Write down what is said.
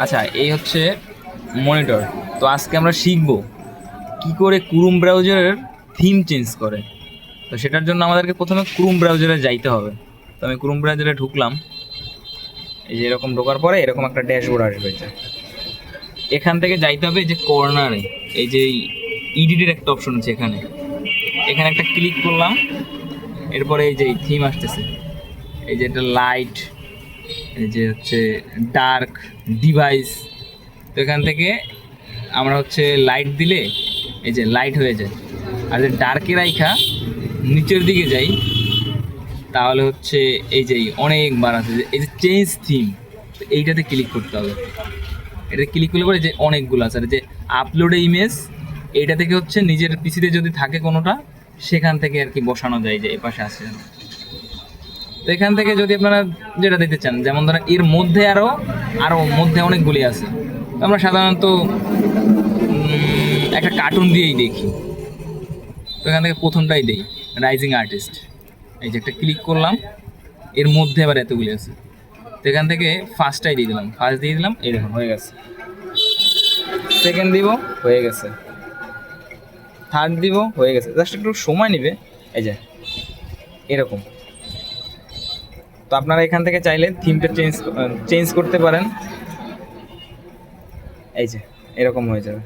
আচ্ছা, এই হচ্ছে মনিটর। তো আজকে আমরা শিখব কি করে ক্রোম ব্রাউজারের থিম চেঞ্জ করে। তো সেটার জন্য আমাদেরকে প্রথমে ক্রোম ব্রাউজারে যাইতে হবে। তো আমি ক্রোম ব্রাউজারে ঢুকলাম। এই যে এরকম ঢোকার পরে এরকম একটা ড্যাশবোর্ড আসবে। এখান থেকে যাইতে হবে যে কর্নারে, এই যে ইডিটের একটা অপশন আছে, এখানে এখানে একটা ক্লিক করলাম। এরপরে এই যে থিম আসতেছে, এই যে এটা লাইট, এই যে হচ্ছে ডার্ক, ডিভাইস। তো এখান থেকে আমরা হচ্ছে লাইট দিলে এই যে লাইট হয়ে যায়। আর যে ডার্কে রাইখা নিচের দিকে যাই, তাহলে হচ্ছে এই যে অনেকবার আছে যে এই যে চেঞ্জ থিম, এইটাতে ক্লিক করতে হবে। এটা ক্লিক করলে পরে যে অনেকগুলো আছে, আর যে আপলোডে ইমেজ, এইটা থেকে হচ্ছে নিজের পিসিতে যদি থাকে কোনোটা, সেখান থেকে আর কি বসানো যায়, যে এই পাশে আছে। তো এখান থেকে যদি আপনারা যেটা দেখতে চান, যেমন ধরেন এর মধ্যে আরও মধ্যে অনেকগুলি আছে। তো আমরা সাধারণত একটা কার্টুন দিয়েই দেখি। তো এখান থেকে প্রথমটাই দেই, রাইজিং আর্টিস্ট। এই যে একটা ক্লিক করলাম, এর মধ্যে আবার এতগুলি আছে। তো এখান থেকে ফার্স্টটাই দিয়ে দিলাম, ফার্স্ট দিয়ে দিলাম, এই দেখুন হয়ে গেছে। সেকেন্ড দিব, হয়ে গেছে। থার্ড দিব, হয়ে গেছে। জাস্ট একটু সময় নেবে, এই যে এরকম। তো আপনারা এখান থেকে চাইলে থিমটা চেঞ্জ করতে পারেন। এই যে এরকম হয়ে যাবে।